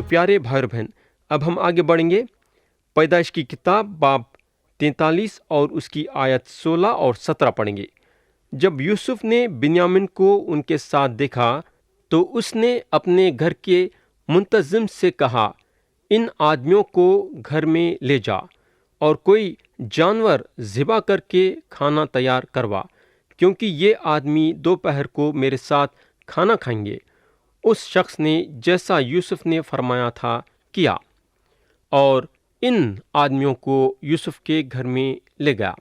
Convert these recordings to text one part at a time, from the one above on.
پیارے بھائی اور بہن، اب ہم آگے بڑھیں گے۔ پیدائش کی کتاب باب 43 اور اس کی آیت 16 اور 17 پڑھیں گے۔ جب یوسف نے بنیامین کو ان کے ساتھ دیکھا تو اس نے اپنے گھر کے منتظم سے کہا، ان آدمیوں کو گھر میں لے جا اور کوئی جانور ذبح کر کے کھانا تیار کروا، کیونکہ یہ آدمی دوپہر کو میرے ساتھ کھانا کھائیں گے۔ اس شخص نے جیسا یوسف نے فرمایا تھا کیا اور ان آدمیوں کو یوسف کے گھر میں لے گیا۔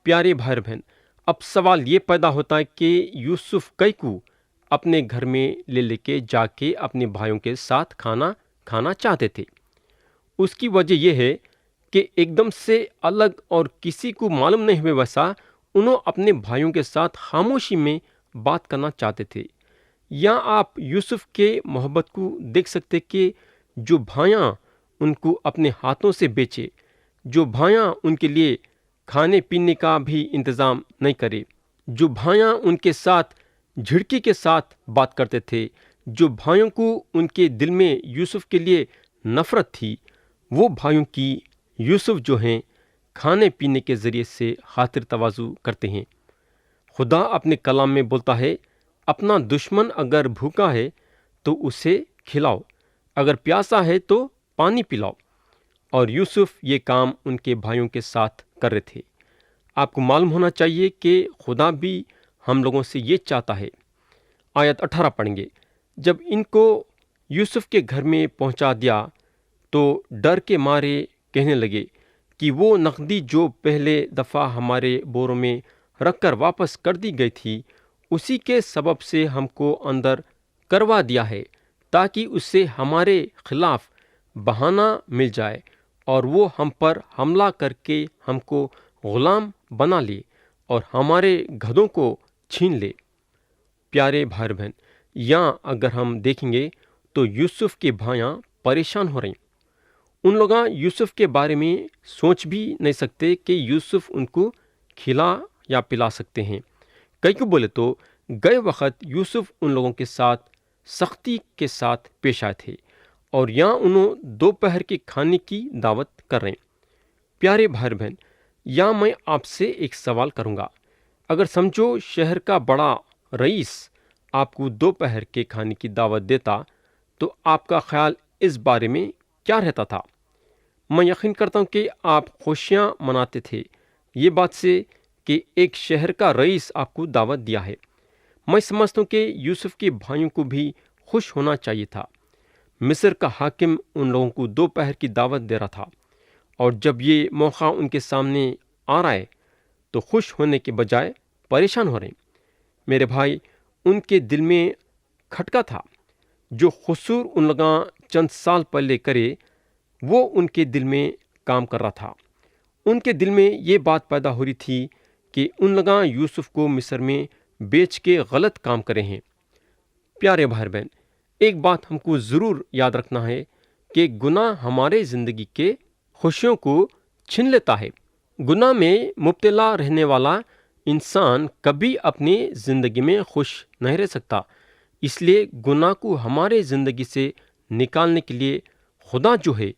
پیارے بھائی بہن، اب سوال یہ پیدا ہوتا ہے کہ یوسف کئی کو اپنے گھر میں لے کے جا کے اپنے بھائیوں کے ساتھ کھانا کھانا چاہتے تھے۔ اس کی وجہ یہ ہے کہ ایک دم سے الگ اور کسی کو معلوم نہیں ہوئے ویسا انہوں اپنے بھائیوں کے ساتھ خاموشی میں بات کرنا چاہتے تھے۔ یا آپ یوسف کے محبت کو دیکھ سکتے کہ جو بھائیاں ان کو اپنے ہاتھوں سے بیچے، جو بھائیاں ان کے لیے کھانے پینے کا بھی انتظام نہیں کرے، جو بھائیاں ان کے ساتھ جھڑکی کے ساتھ بات کرتے تھے، جو بھائیوں کو ان کے دل میں یوسف کے لیے نفرت تھی، وہ بھائیوں کی یوسف جو ہیں کھانے پینے کے ذریعے سے خاطر تواضع کرتے ہیں۔ خدا اپنے کلام میں بولتا ہے، اپنا دشمن اگر بھوکا ہے تو اسے کھلاؤ، اگر پیاسا ہے تو پانی پلاؤ۔ اور یوسف یہ کام ان کے بھائیوں کے ساتھ کر رہے تھے۔ آپ کو معلوم ہونا چاہیے کہ خدا بھی ہم لوگوں سے یہ چاہتا ہے۔ آیت 18 پڑھیں گے۔ جب ان کو یوسف کے گھر میں پہنچا دیا تو ڈر کے مارے کہنے لگے کہ وہ نقدی جو پہلے دفعہ ہمارے بوروں میں رکھ کر واپس کر دی گئی تھی، اسی کے سبب سے ہم کو اندر کروا دیا ہے، تاکہ اس سے ہمارے خلاف بہانہ مل جائے اور وہ ہم پر حملہ کر کے ہم کو غلام بنا لے اور ہمارے گدھوں کو چھین لے۔ پیارے بھائی بہن، یہاں اگر ہم دیکھیں گے تو یوسف کے بھائیاں پریشان ہو رہے ہیں۔ ان لوگ یوسف کے بارے میں سوچ بھی نہیں سکتے کہ یوسف ان کو کھلا یا پلا سکتے ہیں۔ کئی کو بولے تو گئے وقت یوسف ان لوگوں کے ساتھ سختی کے ساتھ پیش آئے تھے اور یہاں انہوں دوپہر کے کھانے کی دعوت کر رہے ہیں۔ پیارے بھائی بہن، یہاں میں آپ سے ایک سوال کروں گا۔ اگر سمجھو شہر کا بڑا رئیس آپ کو دوپہر کے کھانے کی دعوت دیتا تو آپ کا خیال اس بارے میں کیا رہتا تھا؟ میں یقین کرتا ہوں کہ آپ خوشیاں مناتے تھے یہ بات سے کہ ایک شہر کا رئیس آپ کو دعوت دیا ہے۔ میں سمجھتا ہوں کہ یوسف کے بھائیوں کو بھی خوش ہونا چاہیے تھا۔ مصر کا حاکم ان لوگوں کو دوپہر کی دعوت دے رہا تھا، اور جب یہ موقع ان کے سامنے آ رہا ہے تو خوش ہونے کے بجائے پریشان ہو رہے ہیں۔ میرے بھائی، ان کے دل میں کھٹکا تھا۔ جو قصور ان لوگاں چند سال پہلے کرے وہ ان کے دل میں کام کر رہا تھا۔ ان کے دل میں یہ بات پیدا ہو رہی تھی کہ ان لوگاں یوسف کو مصر میں بیچ کے غلط کام کرے ہیں۔ پیارے بھائی بہن، ایک بات ہم کو ضرور یاد رکھنا ہے کہ گناہ ہمارے زندگی کے خوشیوں کو چھین لیتا ہے۔ گناہ میں مبتلا رہنے والا انسان کبھی اپنی زندگی میں خوش نہیں رہ سکتا۔ اس لیے گناہ کو ہمارے زندگی سے نکالنے کے لیے خدا جو ہے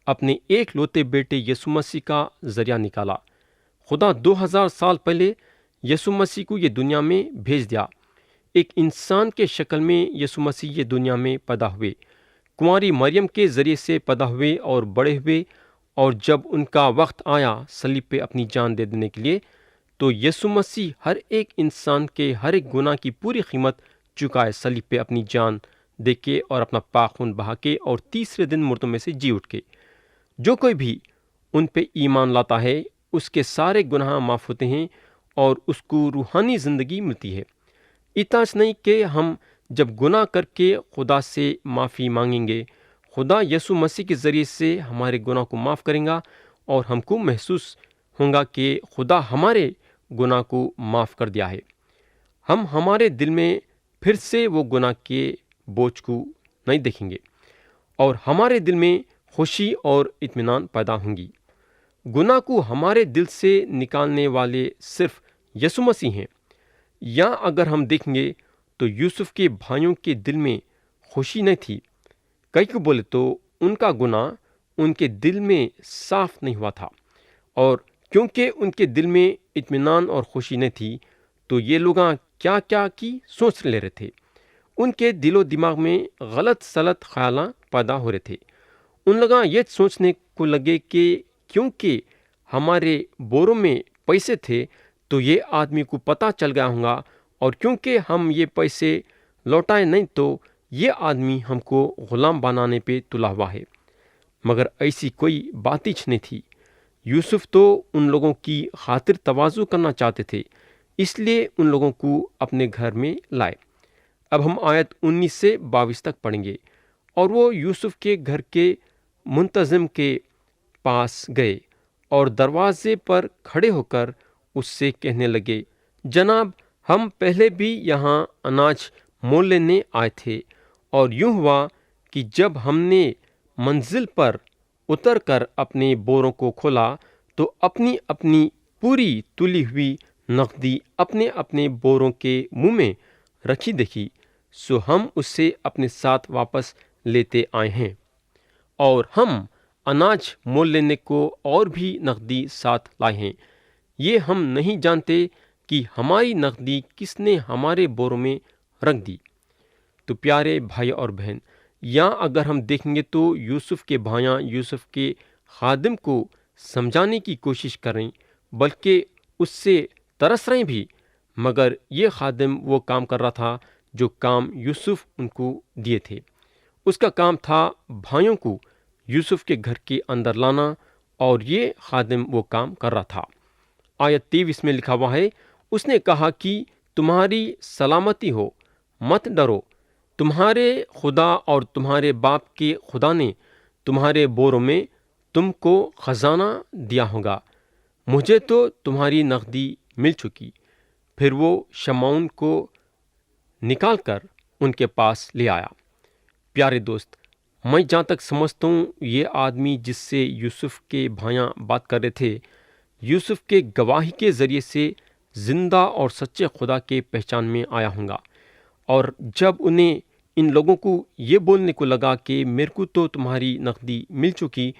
اپنے ایک لوتے بیٹے یسوع مسیح کا ذریعہ نکالا۔ خدا 2000 سال پہلے یسوع مسیح کو یہ دنیا میں بھیج دیا۔ ایک انسان کے شکل میں یسوع مسیح یہ دنیا میں پیدا ہوئے، کنواری مریم کے ذریعے سے پیدا ہوئے اور بڑے ہوئے، اور جب ان کا وقت آیا صلیب پہ اپنی جان دے دینے کے لیے تو یسوع مسیح ہر ایک انسان کے ہر ایک گناہ کی پوری قیمت چکائے، صلیب پہ اپنی جان دے کے اور اپنا پاک خون بہا کے، اور تیسرے دن مردوں میں سے جی اٹھ کے۔ جو کوئی بھی ان پہ ایمان لاتا ہے اس کے سارے گناہ معاف ہوتے ہیں اور اس کو روحانی زندگی ملتی ہے۔ اتنا نہیں کہ ہم جب گناہ کر کے خدا سے معافی مانگیں گے، خدا یسوع مسیح کے ذریعے سے ہمارے گناہ کو معاف کریں گا اور ہم کو محسوس ہوگا کہ خدا ہمارے گناہ کو معاف کر دیا ہے۔ ہم ہمارے دل میں پھر سے وہ گناہ کے بوجھ کو نہیں دیکھیں گے اور ہمارے دل میں خوشی اور اطمینان پیدا ہوں گی۔ گناہ کو ہمارے دل سے نکالنے والے صرف یسوع مسیح ہیں۔ یا اگر ہم دیکھیں گے تو یوسف کے بھائیوں کے دل میں خوشی نہیں تھی۔ کئی کو بولے تو ان کا گناہ ان کے دل میں صاف نہیں ہوا تھا، اور کیونکہ ان کے دل میں اطمینان اور خوشی نہیں تھی تو یہ لوگ کیا کیا کی سوچ لے رہے تھے۔ ان کے دل و دماغ میں غلط سلط خیالاں پیدا ہو رہے تھے۔ ان لوگ یہ سوچنے کو لگے کہ کیونکہ ہمارے بوروں میں پیسے تھے تو یہ آدمی کو پتہ چل گیا ہوگا، اور کیونکہ ہم یہ پیسے لوٹائے نہیں تو یہ آدمی ہم کو غلام بنانے پہ تلا ہوا ہے۔ مگر ایسی کوئی بات ہی نہیں تھی۔ یوسف تو ان لوگوں کی خاطر تواضع کرنا چاہتے تھے، اس لیے ان لوگوں کو اپنے گھر میں لائے۔ اب ہم آیت 19 سے 22 تک پڑھیں گے۔ اور وہ یوسف کے گھر کے منتظم کے پاس گئے اور دروازے پر کھڑے ہو کر اس سے کہنے لگے، جناب، ہم پہلے بھی یہاں اناج مول لینے آئے تھے، اور یوں ہوا کہ جب ہم نے منزل پر اتر کر اپنے بوروں کو کھولا تو اپنی اپنی پوری تلی ہوئی نقدی اپنے اپنے بوروں کے منہ میں رکھی دیکھی، سو ہم اس سے اپنے ساتھ واپس لیتے آئے ہیں، اور ہم اناج مول لینے کو اور بھی نقدی ساتھ لائے ہیں۔ یہ ہم نہیں جانتے کہ ہماری نقدی کس نے ہمارے بوروں میں رکھ دی۔ تو پیارے بھائی اور بہن، یہاں اگر ہم دیکھیں گے تو یوسف کے بھائیاں یوسف کے خادم کو سمجھانے کی کوشش کریں، بلکہ اس سے ترس رہے بھی، مگر یہ خادم وہ کام کر رہا تھا جو کام یوسف ان کو دیے تھے۔ اس کا کام تھا بھائیوں کو یوسف کے گھر کے اندر لانا، اور یہ خادم وہ کام کر رہا تھا۔ آیت 23 میں لکھا ہوا ہے، اس نے کہا کہ تمہاری سلامتی ہو، مت ڈرو، تمہارے خدا اور تمہارے باپ کے خدا نے تمہارے بوروں میں تم کو خزانہ دیا ہوگا، مجھے تو تمہاری نقدی مل چکی۔ پھر وہ شمعون کو نکال کر ان کے پاس لے آیا۔ پیارے دوست، میں جہاں تک سمجھتا ہوں یہ آدمی جس سے یوسف کے بھائیاں بات کر رہے تھے، یوسف کے گواہی کے ذریعے سے زندہ اور سچے خدا کے پہچان میں آیا ہوں گا، اور جب انہیں ان لوگوں کو یہ بولنے کو لگا کہ میرے کو تو تمہاری نقدی مل چکی،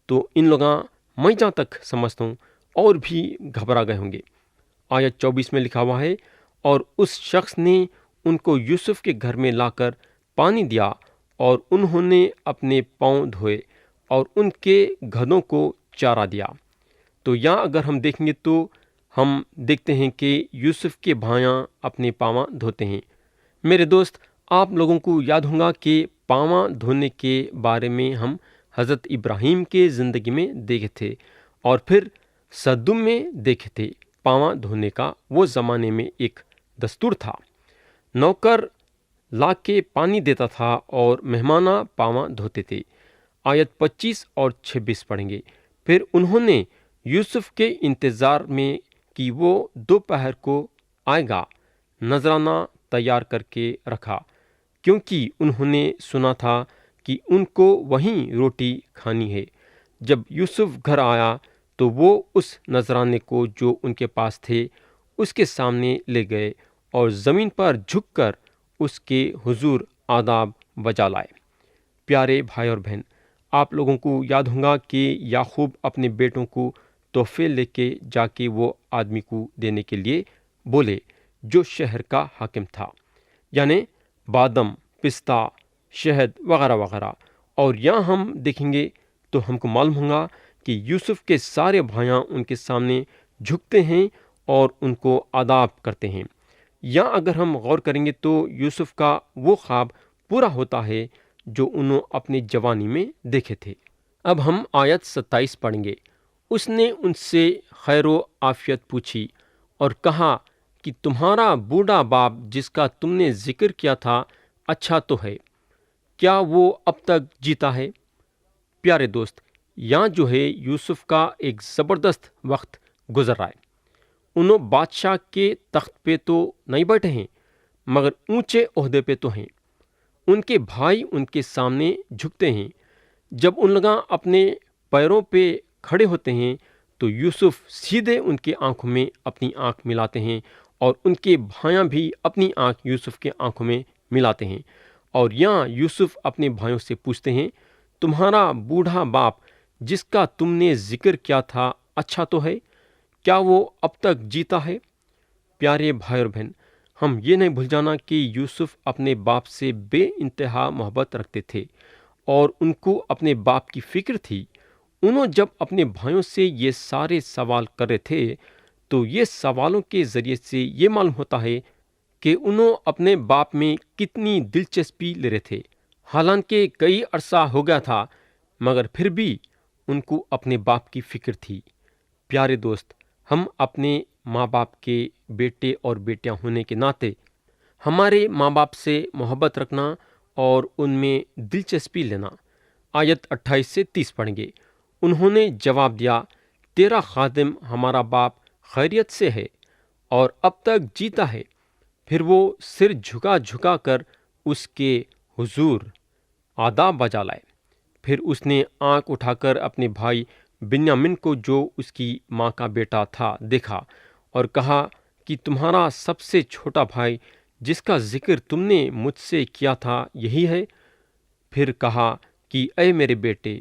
تو ان لوگاں میں جہاں تک سمجھتا ہوں اور بھی گھبرا گئے ہوں گے۔ آیت 24 میں لکھا ہوا ہے، اور اس شخص نے ان کو یوسف کے گھر میں لا کر پانی دیا، اور انہوں نے اپنے پاؤں دھوئے اور ان کے گدھوں کو چارہ دیا۔ تو یہاں اگر ہم دیکھیں گے تو ہم دیکھتے ہیں کہ یوسف کے بھائیاں اپنے پاواں دھوتے ہیں۔ میرے دوست، آپ لوگوں کو یاد ہوگا کہ پاواں دھونے کے بارے میں ہم حضرت ابراہیم کے زندگی میں دیکھے تھے، اور پھر صدوم میں دیکھے تھے۔ پاواں دھونے کا وہ زمانے میں ایک دستور تھا۔ نوکر لا کے پانی دیتا تھا اور مہمانہ پاواں دھوتے تھے۔ آیت 25 اور 26 پڑھیں گے۔ پھر انہوں نے یوسف کے انتظار میں کہ وہ دوپہر کو آئے گا نذرانہ تیار کر کے رکھا، کیونکہ انہوں نے سنا تھا کہ ان کو وہیں روٹی کھانی ہے۔ جب یوسف گھر آیا تو وہ اس نذرانے کو جو ان کے پاس تھے اس کے سامنے لے گئے اور زمین پر جھک کر اس کے حضور آداب بجا لائے۔ پیارے بھائی اور بہن، آپ لوگوں کو یاد ہوگا کہ یعقوب اپنے بیٹوں کو تحفے لے کے جا کے وہ آدمی کو دینے کے لیے بولے جو شہر کا حاکم تھا، یعنی بادم، پستہ، شہد وغیرہ وغیرہ۔ اور یہاں ہم دیکھیں گے تو ہم کو معلوم ہوگا کہ یوسف کے سارے بھائیاں ان کے سامنے جھکتے ہیں اور ان کو آداب کرتے ہیں۔ یہاں اگر ہم غور کریں گے تو یوسف کا وہ خواب پورا ہوتا ہے جو انہوں اپنی جوانی میں دیکھے تھے۔ اب ہم آیت 27 پڑھیں گے۔ اس نے ان سے خیر و عافیت پوچھی اور کہا کہ تمہارا بوڑھا باپ جس کا تم نے ذکر کیا تھا اچھا تو ہے، کیا وہ اب تک جیتا ہے؟ پیارے دوست، یہاں جو ہے یوسف کا ایک زبردست وقت گزر رہا ہے۔ انہوں بادشاہ کے تخت پہ تو نہیں بیٹھے ہیں، مگر اونچے عہدے پہ تو ہیں۔ ان کے بھائی ان کے سامنے جھکتے ہیں۔ جب ان لوگ اپنے پیروں پہ کھڑے ہوتے ہیں تو یوسف سیدھے ان کے آنکھوں میں اپنی آنکھ ملاتے ہیں، اور ان کے بھائیاں بھی اپنی آنکھ یوسف کے آنکھوں میں ملاتے ہیں، اور یہاں یوسف اپنے بھائیوں سے پوچھتے ہیں، تمہارا بوڑھا باپ جس کا تم نے ذکر کیا تھا اچھا تو ہے؟ کیا وہ اب تک جیتا ہے؟ پیارے بھائی اور بہن، ہم یہ نہیں بھول جانا کہ یوسف اپنے باپ سے بے انتہا محبت رکھتے تھے اور ان کو اپنے باپ کی فکر تھی۔ انہوں جب اپنے بھائیوں سے یہ سارے سوال کر رہے تھے تو یہ سوالوں کے ذریعے سے یہ معلوم ہوتا ہے کہ انہوں اپنے باپ میں کتنی دلچسپی لے رہے تھے۔ حالانکہ کئی عرصہ ہو گیا تھا مگر پھر بھی ان کو اپنے باپ کی فکر تھی۔ پیارے دوست، ہم اپنے ماں باپ کے بیٹے اور بیٹیاں ہونے کے ناطے ہمارے ماں باپ سے محبت رکھنا اور ان میں دلچسپی لینا۔ آیت 28 سے 30 پڑھیں گے۔ انہوں نے جواب دیا، تیرا خادم ہمارا باپ خیریت سے ہے اور اب تک جیتا ہے۔ پھر وہ سر جھکا جھکا کر اس کے حضور آداب بجا لائے۔ پھر اس نے آنکھ اٹھا کر اپنے بھائی بنیامین کو، جو اس کی ماں کا بیٹا تھا، دیکھا اور کہا کہ تمہارا سب سے چھوٹا بھائی جس کا ذکر تم نے مجھ سے کیا تھا یہی ہے؟ پھر کہا کہ اے میرے بیٹے،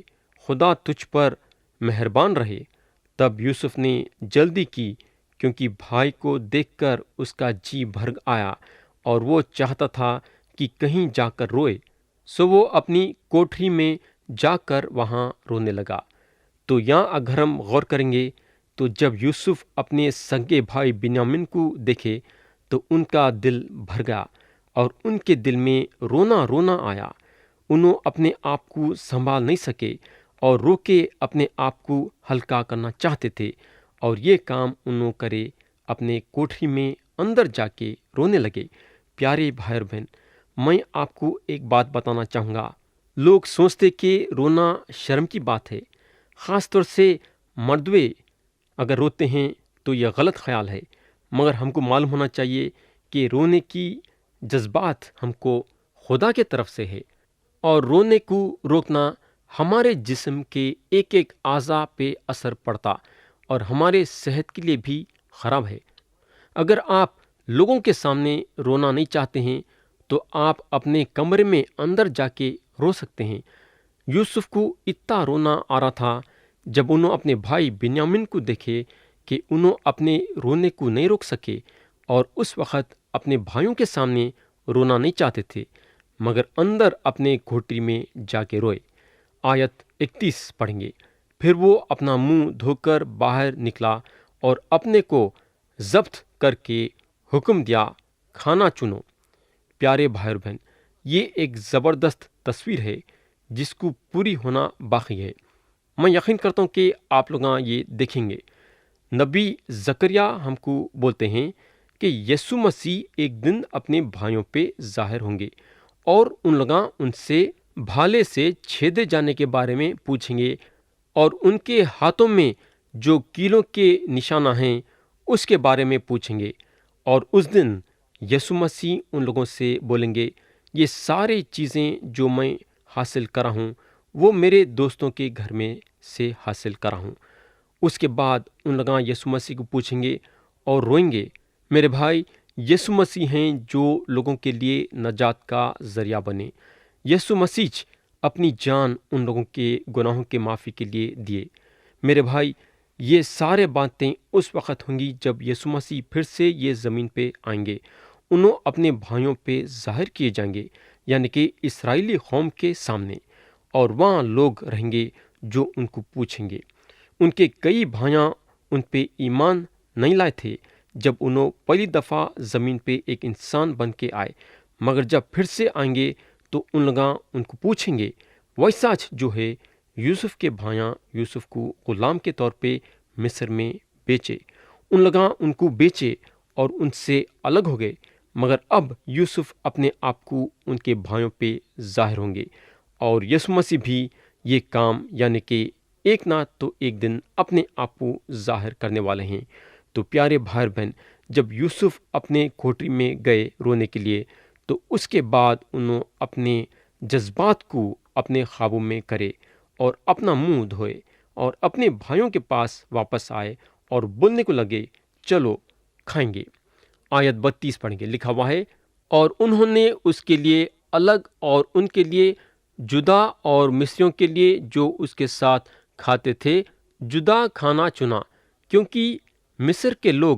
خدا تجھ پر مہربان رہے۔ تب یوسف نے جلدی کی کیونکہ بھائی کو دیکھ کر اس کا جی بھر آیا اور وہ چاہتا تھا کہ کہیں جا کر روئے، سو وہ اپنی کوٹری میں جا کر وہاں رونے لگا۔ تو یہاں اگر ہم غور کریں گے تو جب یوسف اپنے سگے بھائی بنیامین کو دیکھے تو ان کا دل بھر گیا اور ان کے دل میں رونا رونا آیا۔ انہوں اپنے آپ کو سنبھال نہیں سکے اور رو کے اپنے آپ کو ہلکا کرنا چاہتے تھے، اور یہ کام انہوں کرے اپنے کوٹری میں اندر جا کے رونے لگے۔ پیارے بھائی اور بہن، میں آپ کو ایک بات بتانا چاہوں گا۔ لوگ سوچتے کہ رونا شرم کی بات ہے، خاص طور سے مردوے اگر روتے ہیں تو یہ غلط خیال ہے، مگر ہم کو معلوم ہونا چاہیے کہ رونے کی جذبات ہم کو خدا کے طرف سے ہے، اور رونے کو روکنا ہمارے جسم کے ایک ایک اعضاء پہ اثر پڑتا اور ہمارے صحت کے لیے بھی خراب ہے۔ اگر آپ لوگوں کے سامنے رونا نہیں چاہتے ہیں تو آپ اپنے کمرے میں اندر جا کے رو سکتے ہیں۔ یوسف کو اتنا رونا آ رہا تھا جب انہوں اپنے بھائی بنیامین کو دیکھے کہ انہوں اپنے رونے کو نہیں روک سکے، اور اس وقت اپنے بھائیوں کے سامنے رونا نہیں چاہتے تھے مگر اندر اپنے کوٹری میں جا کے روئے۔ آیت 31 پڑھیں گے۔ پھر وہ اپنا منہ دھو کر باہر نکلا اور اپنے کو ضبط کر کے حکم دیا، کھانا چنو۔ پیارے بھائی اور بہن، یہ ایک زبردست تصویر ہے جس کو پوری ہونا باقی ہے۔ میں یقین کرتا ہوں کہ آپ لوگ یہ دیکھیں گے۔ نبی زکریا ہم کو بولتے ہیں کہ یسوع مسیح ایک دن اپنے بھائیوں پہ ظاہر ہوں گے اور ان لوگاں ان سے بھالے سے چھیدے جانے کے بارے میں پوچھیں گے، اور ان کے ہاتھوں میں جو کیلوں کے نشانہ ہیں اس کے بارے میں پوچھیں گے، اور اس دن یسوع مسیح ان لوگوں سے بولیں گے، یہ ساری چیزیں جو میں حاصل کرا ہوں وہ میرے دوستوں کے گھر میں سے حاصل کرا ہوں۔ اس کے بعد ان لوگاں یسوع مسیح کو پوچھیں گے اور روئیں گے، میرے بھائی یسوع مسیح ہیں جو لوگوں کے لیے نجات کا ذریعہ بنے۔ یسوع مسیح اپنی جان ان لوگوں کے گناہوں کے معافی کے لیے دیے۔ میرے بھائی، یہ سارے باتیں اس وقت ہوں گی جب یسوع مسیح پھر سے یہ زمین پہ آئیں گے۔ انہوں اپنے بھائیوں پہ ظاہر کیے جائیں گے، یعنی کہ اسرائیلی قوم کے سامنے، اور وہاں لوگ رہیں گے جو ان کو پوچھیں گے۔ ان کے کئی بھائیاں ان پہ ایمان نہیں لائے تھے جب انہوں پہلی دفعہ زمین پہ ایک انسان بن کے آئے، مگر جب پھر سے آئیں گے تو ان لوگاں ان کو پوچھیں گے، ویسا جو ہے یوسف کے بھائیاں یوسف کو غلام کے طور پہ مصر میں بیچے، ان لوگاں ان کو بیچے اور ان سے الگ ہو گئے، مگر اب یوسف اپنے آپ کو ان کے بھائیوں پہ ظاہر ہوں گے، اور یسوع مسیح بھی یہ کام یعنی کہ ایک نہ تو ایک دن اپنے آپ کو ظاہر کرنے والے ہیں۔ تو پیارے بھائی بہن، جب یوسف اپنے کوٹری میں گئے رونے کے لیے تو اس کے بعد انہوں اپنے جذبات کو اپنے خوابوں میں کرے اور اپنا منہ دھوئے اور اپنے بھائیوں کے پاس واپس آئے اور بولنے کو لگے، چلو کھائیں گے۔ آیت 32 پڑھیں گے، لکھا ہوا ہے، اور انہوں نے اس کے لیے الگ اور ان کے لیے جدا، اور مصریوں کے لیے جو اس کے ساتھ کھاتے تھے جدا کھانا چنا، کیونکہ مصر کے لوگ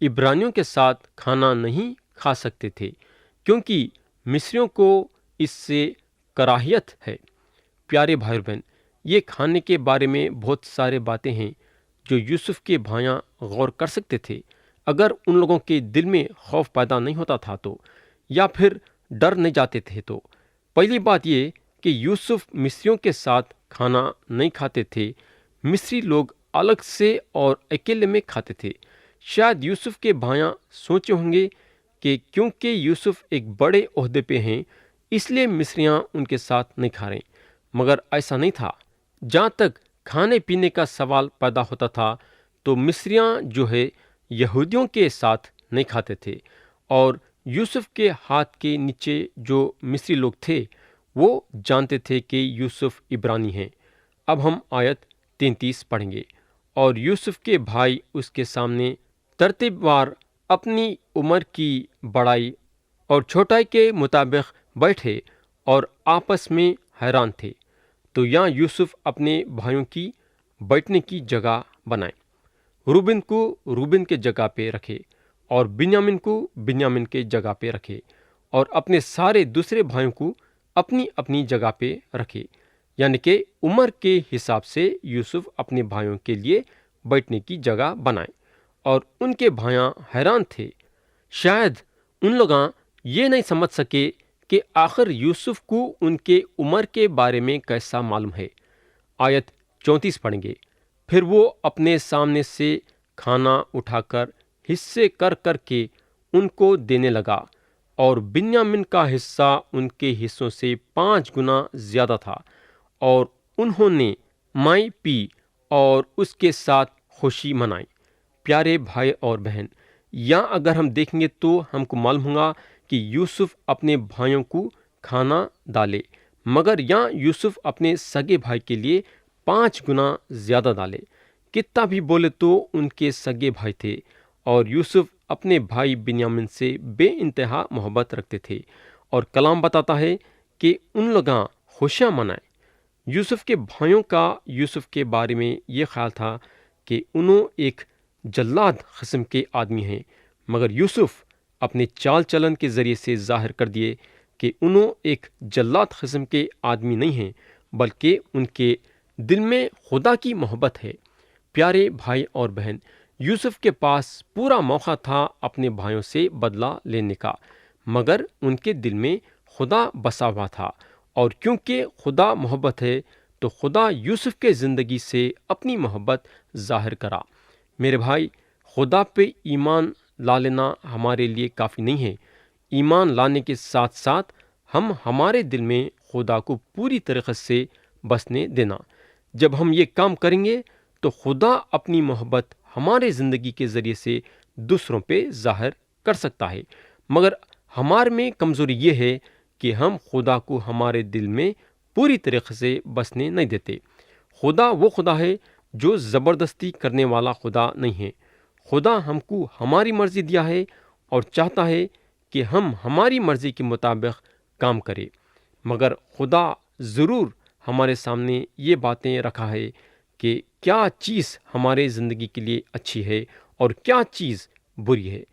عبرانیوں کے ساتھ کھانا نہیں کھا سکتے تھے، کیونکہ مصریوں کو اس سے کراہیت ہے۔ پیارے بھائی بہن، یہ کھانے کے بارے میں بہت سارے باتیں ہیں جو یوسف کے بھائیاں غور کر سکتے تھے، اگر ان لوگوں کے دل میں خوف پیدا نہیں ہوتا تھا تو، یا پھر ڈر نہیں جاتے تھے تو۔ پہلی بات یہ کہ یوسف مصریوں کے ساتھ کھانا نہیں کھاتے تھے، مصری لوگ الگ سے اور اکیلے میں کھاتے تھے۔ شاید یوسف کے بھائیاں سوچے ہوں گے کہ کیونکہ یوسف ایک بڑے عہدے پہ ہیں اس لیے مصریاں ان کے ساتھ نہیں کھا رہے، مگر ایسا نہیں تھا۔ جہاں تک کھانے پینے کا سوال پیدا ہوتا تھا تو مصریاں جو ہے یہودیوں کے ساتھ نہیں کھاتے تھے، اور یوسف کے ہاتھ کے نیچے جو مصری لوگ تھے وہ جانتے تھے کہ یوسف عبرانی ہیں۔ اب ہم آیت 33 پڑھیں گے۔ اور یوسف کے بھائی اس کے سامنے ترتیب وار اپنی عمر کی بڑائی اور چھوٹائی کے مطابق بیٹھے اور آپس میں حیران تھے، تو یہاں یوسف اپنے بھائیوں کی بیٹھنے کی جگہ بنائے، روبن کو روبن کے جگہ پہ رکھے اور بنیامین کو بنیامین کے جگہ پہ رکھے، اور اپنے سارے دوسرے بھائیوں کو اپنی اپنی جگہ پہ رکھے، یعنی کہ عمر کے حساب سے یوسف اپنے بھائیوں کے لیے بیٹھنے کی جگہ بنائے۔ اور ان کے بھائیاں حیران تھے، شاید ان لوگاں یہ نہیں سمجھ سکے کہ آخر یوسف کو ان کے عمر کے بارے میں کیسا معلوم ہے۔ آیت 34 پڑھیں گے۔ پھر وہ اپنے سامنے سے کھانا اٹھا کر حصے کر کر کے ان کو دینے لگا، اور بنیامین کا حصہ ان کے حصوں سے 5 گنا زیادہ تھا، اور انہوں نے مائی پی اور اس کے ساتھ خوشی منائی۔ پیارے بھائی اور بہن، یہاں اگر ہم دیکھیں گے تو ہم کو معلوم ہوگا کہ یوسف اپنے بھائیوں کو کھانا ڈالے، مگر یہاں یوسف اپنے سگے بھائی کے لیے 5 گنا زیادہ ڈالے۔ کتنا بھی بولے تو ان کے سگے بھائی تھے، اور یوسف اپنے بھائی بنیامین سے بے انتہا محبت رکھتے تھے، اور کلام بتاتا ہے کہ ان لوگاں خوشیاں منائیں۔ یوسف کے بھائیوں کا یوسف کے بارے میں یہ خیال تھا کہ انہوں ایک جلاد قسم کے آدمی ہیں، مگر یوسف اپنے چال چلن کے ذریعے سے ظاہر کر دیے کہ انہوں ایک جلاد قسم کے آدمی نہیں ہیں، بلکہ ان کے دل میں خدا کی محبت ہے۔ پیارے بھائی اور بہن، یوسف کے پاس پورا موقع تھا اپنے بھائیوں سے بدلہ لینے کا، مگر ان کے دل میں خدا بسا ہوا تھا، اور کیونکہ خدا محبت ہے تو خدا یوسف کے زندگی سے اپنی محبت ظاہر کرا۔ میرے بھائی، خدا پہ ایمان لا لینا ہمارے لیے کافی نہیں ہے، ایمان لانے کے ساتھ ساتھ ہم ہمارے دل میں خدا کو پوری طریقے سے بسنے دینا۔ جب ہم یہ کام کریں گے تو خدا اپنی محبت ہمارے زندگی کے ذریعے سے دوسروں پہ ظاہر کر سکتا ہے، مگر ہمارے میں کمزوری یہ ہے کہ ہم خدا کو ہمارے دل میں پوری طریقے سے بسنے نہیں دیتے۔ خدا وہ خدا ہے جو زبردستی کرنے والا خدا نہیں ہے۔ خدا ہم کو ہماری مرضی دیا ہے اور چاہتا ہے کہ ہم ہماری مرضی کے مطابق کام کریں، مگر خدا ضرور ہمارے سامنے یہ باتیں رکھا ہے کہ کیا چیز ہمارے زندگی کے لیے اچھی ہے اور کیا چیز بری ہے۔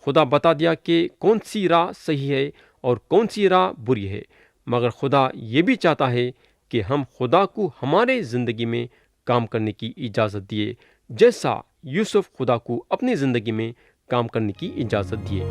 خدا بتا دیا کہ کون سی راہ صحیح ہے اور کون سی راہ بری ہے، مگر خدا یہ بھی چاہتا ہے کہ ہم خدا کو ہمارے زندگی میں کام کرنے کی اجازت دیے، جیسا یوسف خدا کو اپنی زندگی میں کام کرنے کی اجازت دیے۔